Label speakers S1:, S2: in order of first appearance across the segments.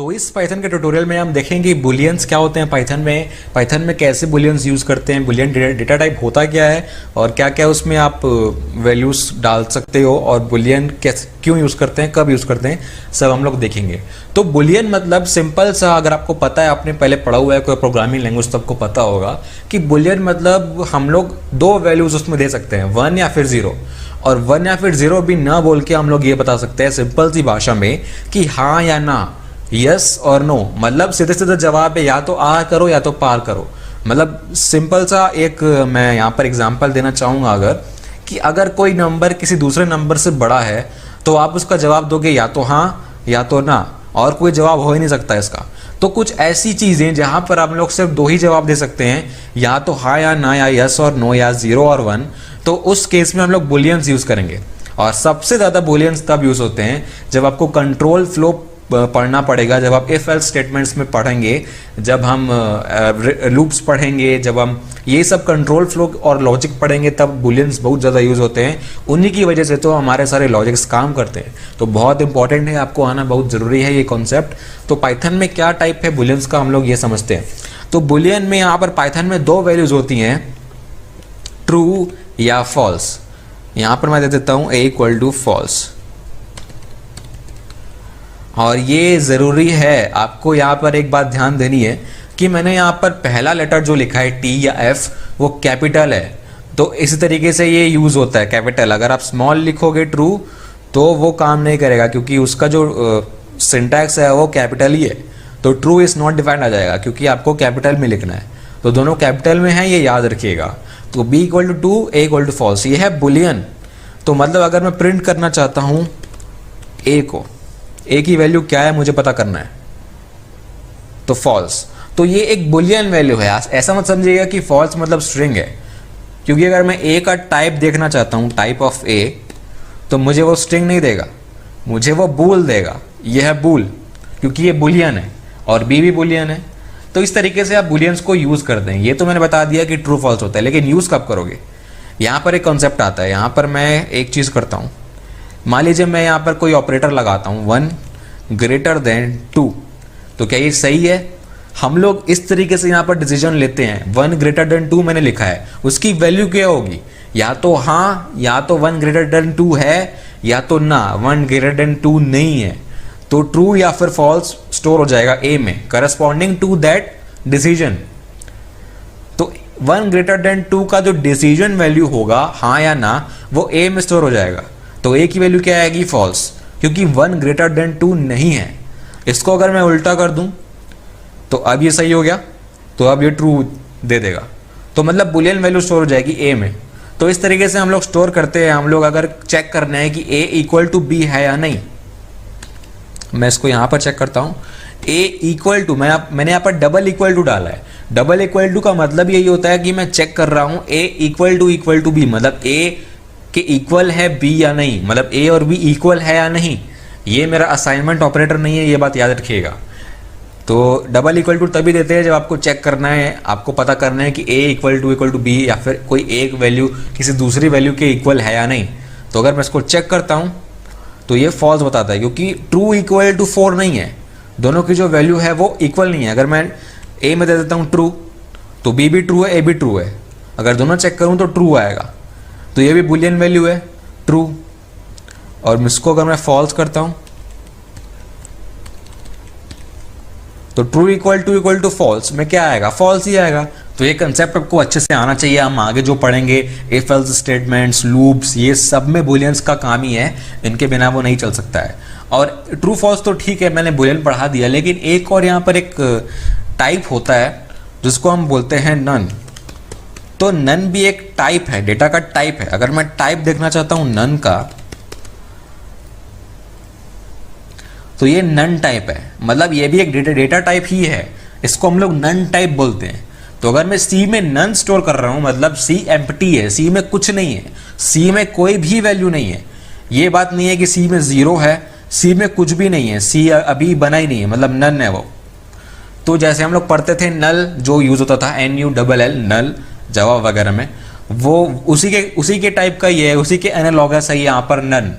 S1: तो इस पाइथन के ट्यूटोरियल में हम देखेंगे बुलियंस क्या होते हैं पाइथन में कैसे बुलियंस यूज़ करते हैं, बुलियन डेटा टाइप होता क्या है और क्या क्या उसमें आप वैल्यूज़ डाल सकते हो और बुलियन कैसे क्यों यूज़ करते हैं, कब यूज़ करते हैं, सब हम लोग देखेंगे। तो बुलियन मतलब सिंपल सा, अगर आपको पता है, आपने पहले पढ़ा हुआ है कोई प्रोग्रामिंग लैंग्वेज तो आपको पता होगा कि बुलियन मतलब हम लोग दो वैल्यूज़ उसमें दे सकते हैं, 1 या फिर 0। और 1 या फिर 0 भी ना बोल के हम लोग ये बता सकते हैं सिंपल सी भाषा में कि हाँ या ना, यस और नो। मतलब सीधे सीधे जवाब है, या तो आ करो या तो पार करो। मतलब सिंपल सा एक मैं यहाँ पर एग्जांपल देना चाहूँगा, अगर कोई नंबर किसी दूसरे नंबर से बड़ा है तो आप उसका जवाब दोगे या तो हाँ या तो ना, और कोई जवाब हो ही नहीं सकता इसका। तो कुछ ऐसी चीज़ें जहाँ पर हम लोग सिर्फ दो ही जवाब दे सकते हैं, या तो हाँ या ना, या यस और नो, या 0 और 1, तो उस केस में हम लोग बुलियंस यूज़ करेंगे। और सबसे ज़्यादा बुलियंस तब यूज़ होते हैं जब आपको कंट्रोल फ्लो पढ़ना पड़ेगा, जब आप इफ एल्स स्टेटमेंट्स में पढ़ेंगे, जब हम लूप्स पढ़ेंगे, जब हम ये सब कंट्रोल फ्लो और लॉजिक पढ़ेंगे, तब बुलियंस बहुत ज़्यादा यूज़ होते हैं। उन्हीं की वजह से तो हमारे सारे लॉजिक्स काम करते हैं। तो बहुत इंपॉर्टेंट है, आपको आना बहुत ज़रूरी है ये कॉन्सेप्ट। तो पाइथन में क्या टाइप है बुलियंस का, हम लोग ये समझते हैं। तो बुलियन में यहाँ पर पाइथन में दो वैल्यूज़ होती हैं, ट्रू या फॉल्स। यहाँ पर मैं दे देता हूँ a = फॉल्स। और ये ज़रूरी है, आपको यहाँ पर एक बात ध्यान देनी है कि मैंने यहाँ पर पहला लेटर जो लिखा है T या F वो कैपिटल है, तो इसी तरीके से ये यूज़ होता है कैपिटल। अगर आप स्मॉल लिखोगे ट्रू तो वो काम नहीं करेगा, क्योंकि उसका जो सिंटैक्स है वो कैपिटल ही है। तो ट्रू इज़ नॉट डिफाइंड आ जाएगा, क्योंकि आपको कैपिटल में लिखना है। तो दोनों कैपिटल में है, ये याद रखिएगा। तो B = ट्रू, A = फॉल्स, ये है बुलियन। तो मतलब अगर मैं प्रिंट करना चाहता हूँ A को, A की वैल्यू क्या है मुझे पता करना है, तो फॉल्स। तो ये एक बुलियन वैल्यू है। ऐसा मत समझिएगा कि फॉल्स मतलब स्ट्रिंग है, क्योंकि अगर मैं A का टाइप देखना चाहता हूँ, टाइप ऑफ A, तो मुझे वो स्ट्रिंग नहीं देगा, मुझे वो बूल देगा। ये है बूल, क्योंकि ये बुलियन है, और B भी बुलियन है। तो इस तरीके से आप बुलियंस को यूज़ करते हैं। ये तो मैंने बता दिया कि ट्रू फॉल्स होता है, लेकिन यूज़ कब करोगे, यहाँ पर एक कॉन्सेप्ट आता है। यहाँ पर मैं एक चीज़ करता हूँ, मान लीजिए मैं यहाँ पर कोई ऑपरेटर लगाता हूँ 1 > 2, तो क्या ये सही है? हम लोग इस तरीके से यहाँ पर डिसीजन लेते हैं। 1 > 2 मैंने लिखा है, उसकी वैल्यू क्या होगी, या तो हाँ, या तो 1 > 2 है, या तो ना 1 > 2 नहीं है। तो ट्रू या फिर फॉल्स स्टोर हो जाएगा A में, करस्पॉन्डिंग टू दैट डिसीजन। तो 1 > 2 का जो डिसीजन वैल्यू होगा, हाँ या ना, वो A में स्टोर हो जाएगा। तो A की वैल्यू क्या आएगी, फॉल्स, क्योंकि 1 > 2 नहीं है। इसको अगर मैं उल्टा कर दूं तो अब ये सही हो गया, तो अब ये ट्रू दे देगा। तो मतलब बुलियन वैल्यू स्टोर हो जाएगी A में। तो इस तरीके से हम लोग स्टोर करते हैं। हम लोग अगर चेक करना है कि A = B है या नहीं, मैं इसको यहाँ पर चेक करता हूँ। A = मैंने यहाँ पर डबल इक्वल टू डाला है। डबल इक्वल टू का मतलब यही होता है कि मैं चेक कर रहा हूँ A = B, मतलब A के इक्वल है B या नहीं, मतलब A और B इक्वल है या नहीं। ये मेरा असाइनमेंट ऑपरेटर नहीं है, ये बात याद रखिएगा। तो डबल इक्वल टू तभी देते हैं जब आपको चेक करना है, आपको पता करना है कि A = B या फिर कोई एक वैल्यू किसी दूसरी वैल्यू के इक्वल है या नहीं। तो अगर मैं इसको चेक करता हूँ तो ये फॉल्स बताता है, क्योंकि ट्रू = 4 नहीं है, दोनों की जो वैल्यू है वो इक्वल नहीं है। अगर मैं A में दे देता हूँ ट्रू, तो B भी ट्रू है, A भी ट्रू है। अगर दोनों चेक करूँ तो ट्रू आएगा, तो ये भी बुलियन वैल्यू है, ट्रू। और इसको अगर मैं फॉल्स करता हूँ तो ट्रू = फॉल्स में क्या आएगा, फॉल्स ही आएगा। तो ये कंसेप्ट आपको अच्छे से आना चाहिए। हम आगे जो पढ़ेंगे इफ एल्स स्टेटमेंट्स, लूप्स, ये सब में बुलियंस का काम ही है, इनके बिना वो नहीं चल सकता है। और ट्रू फॉल्स तो ठीक है, मैंने बुलियन पढ़ा दिया, लेकिन एक और यहाँ पर एक टाइप होता है जिसको हम बोलते हैं नन। तो नन भी एक टाइप है, डेटा का टाइप है। अगर मैं टाइप देखना चाहता हूं नन का, तो ये नन टाइप है, मतलब ये भी एक डेटा टाइप ही है। इसको हम लोग नन टाइप बोलते हैं। तो अगर मैं C में नन स्टोर कर रहा हूं, मतलब C एम्प्टी है, C में कुछ नहीं है, C में कोई भी वैल्यू नहीं है। ये बात नहीं है कि C में 0 है, C में कुछ भी नहीं है, C अभी बना ही नहीं है, मतलब नन है वो। तो जैसे हम लोग पढ़ते थे नल, जो यूज होता था NULL, नल, जावा वगैरह में, वो उसी के टाइप का ही है, उसी के एनालॉगस है यहाँ पर नन।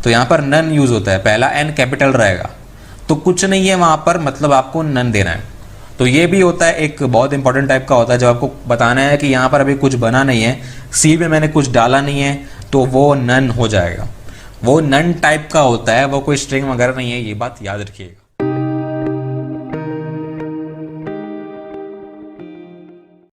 S1: तो यहाँ पर नन यूज होता है, पहला N कैपिटल रहेगा। तो कुछ नहीं है वहां पर, मतलब आपको नन देना है। तो ये भी होता है, एक बहुत इंपॉर्टेंट टाइप का होता है, जब आपको बताना है कि यहाँ पर अभी कुछ बना नहीं है, सी में मैंने कुछ डाला नहीं है, तो वो नन हो जाएगा। वो नन टाइप का होता है, वो कोई स्ट्रिंग वगैरह नहीं है, ये बात याद रखिएगा।